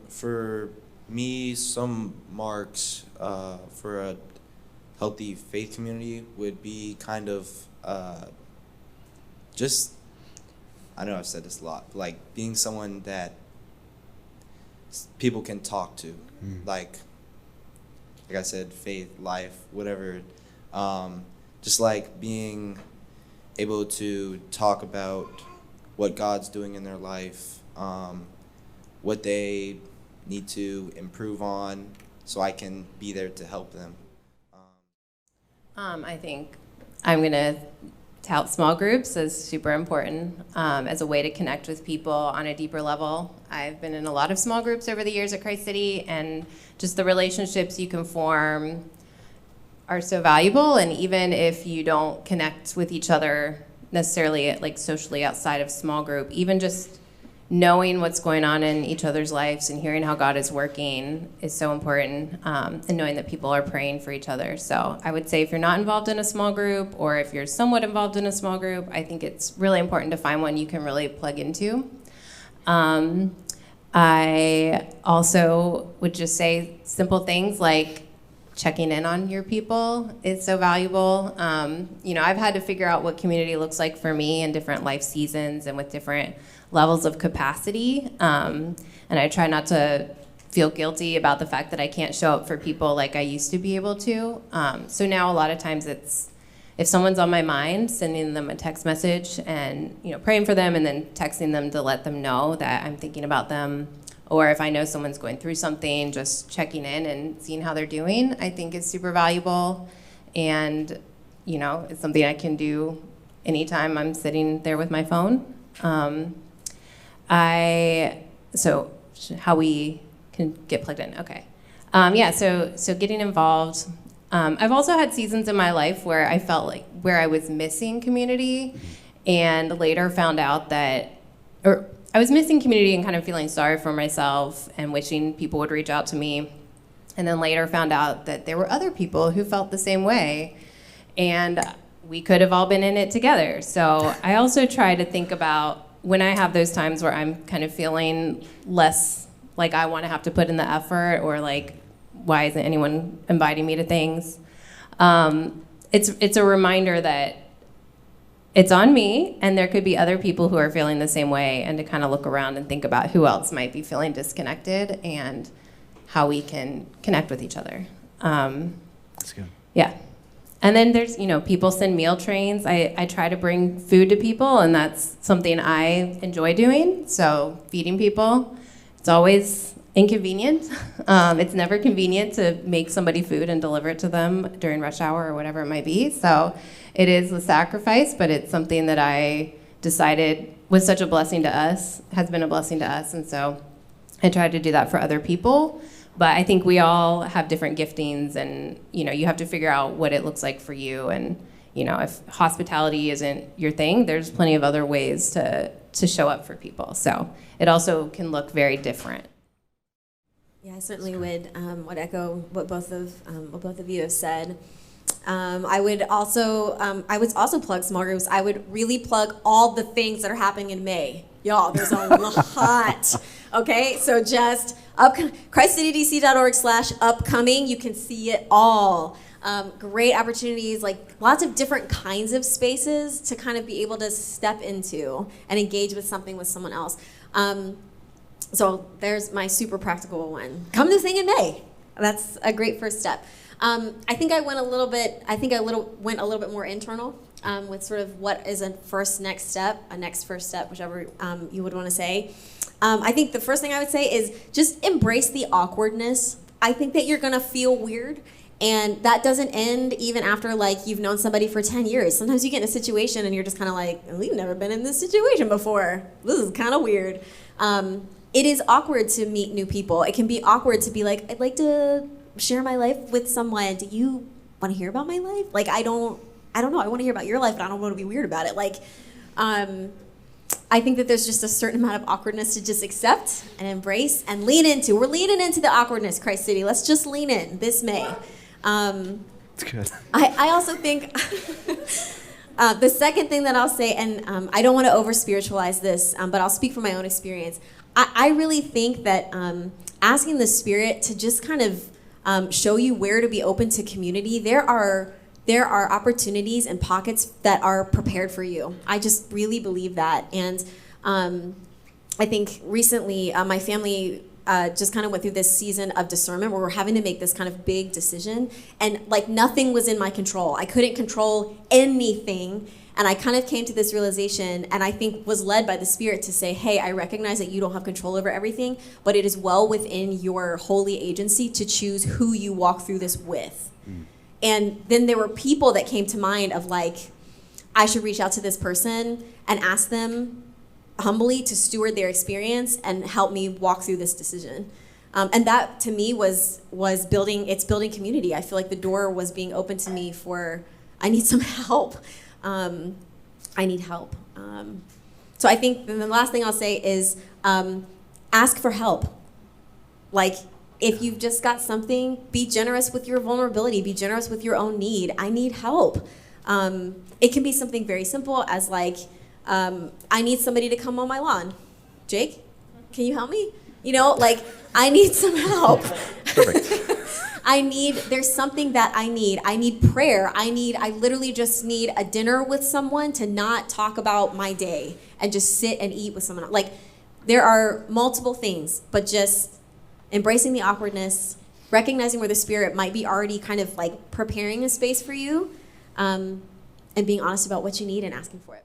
For me, some marks for a healthy faith community would be kind of just, I know I've said this a lot, like being someone that people can talk to, like I said, faith, life, whatever. Just like being able to talk about what God's doing in their life, what they need to improve on, so I can be there to help them. I think I'm going to tout small groups as super important as a way to connect with people on a deeper level. I've been in a lot of small groups over the years at Christ City, and just the relationships you can form are so valuable. And even if you don't connect with each other necessarily like socially outside of small group, even just knowing what's going on in each other's lives and hearing how God is working is so important, and knowing that people are praying for each other. So I would say if you're not involved in a small group, or if you're somewhat involved in a small group, I think it's really important to find one you can really plug into. I also would just say simple things like checking in on your people is so valuable. I've had to figure out what community looks like for me in different life seasons and with different levels of capacity. And I try not to feel guilty about the fact that I can't show up for people like I used to be able to. So now a lot of times it's, if someone's on my mind, sending them a text message and praying for them, and then texting them to let them know that I'm thinking about them. Or if I know someone's going through something, just checking in and seeing how they're doing, I think is super valuable. And it's something I can do anytime I'm sitting there with my phone. So how we can get plugged in, okay. So getting involved. I've also had seasons in my life where I felt like where I was missing community, and later found out that, or I was missing community and kind of feeling sorry for myself and wishing people would reach out to me. And then later found out that there were other people who felt the same way, and we could have all been in it together. So I also try to think about when I have those times where I'm kind of feeling less like I want to have to put in the effort, or like, why isn't anyone inviting me to things? It's a reminder that it's on me, and there could be other people who are feeling the same way, and to kind of look around and think about who else might be feeling disconnected and how we can connect with each other. That's good. Yeah. And then there's, people send meal trains. I try to bring food to people, and that's something I enjoy doing. So feeding people, it's always inconvenient. It's never convenient to make somebody food and deliver it to them during rush hour or whatever it might be. So it is a sacrifice, but it's something that I decided was such a blessing to us, has been a blessing to us. And so I tried to do that for other people. But I think we all have different giftings, and you have to figure out what it looks like for you. And if hospitality isn't your thing, there's plenty of other ways to show up for people. So it also can look very different. Yeah, I certainly would echo what both of you have said. I would also plug small groups. I would really plug all the things that are happening in May. Y'all, there's a lot. Okay, so just ChristCityDC.org/upcoming. You can see it all. Great opportunities, like lots of different kinds of spaces to kind of be able to step into and engage with someone else. So there's my super practical one. Come to Sing in May. That's a great first step. I think I went a little bit more internal with sort of what is a next first step, whichever you would want to say. I think the first thing I would say is just embrace the awkwardness. I think that you're gonna feel weird, and that doesn't end even after like you've known somebody for 10 years. Sometimes you get in a situation and you're just kind of like, we've never been in this situation before. This is kind of weird. It is awkward to meet new people. It can be awkward to be like, I'd like to share my life with someone. Do you want to hear about my life? Like, I don't know. I want to hear about your life, but I don't want to be weird about it. Like, I think that there's just a certain amount of awkwardness to just accept and embrace and lean into. We're leaning into the awkwardness, Christ City. Let's just lean in this May. That's good. I also think the second thing that I'll say, and I don't want to over-spiritualize this, but I'll speak from my own experience. I really think that asking the Spirit to just kind of show you where to be open to community, there are opportunities and pockets that are prepared for you. I just really believe that. And I think recently my family just kind of went through this season of discernment where we're having to make this kind of big decision. And like nothing was in my control. I couldn't control anything. And I kind of came to this realization, and I think was led by the Spirit to say, hey, I recognize that you don't have control over everything, but it is well within your holy agency to choose who you walk through this with. And then there were people that came to mind of like, I should reach out to this person and ask them humbly to steward their experience and help me walk through this decision. And that to me was building community. I feel like the door was being opened to me for, I need some help. I need help. So I think the last thing I'll say is ask for help. Like, if you've just got something, be generous with your vulnerability. Be generous with your own need. I need help. It can be something very simple as like, I need somebody to come mow my lawn. Jake, can you help me? You know, like, I need some help. Perfect. There's something that I need. I need prayer. I literally just need a dinner with someone to not talk about my day and just sit and eat with someone. Like, there are multiple things, but just embracing the awkwardness, recognizing where the Spirit might be already kind of like preparing a space for you, and being honest about what you need and asking for it.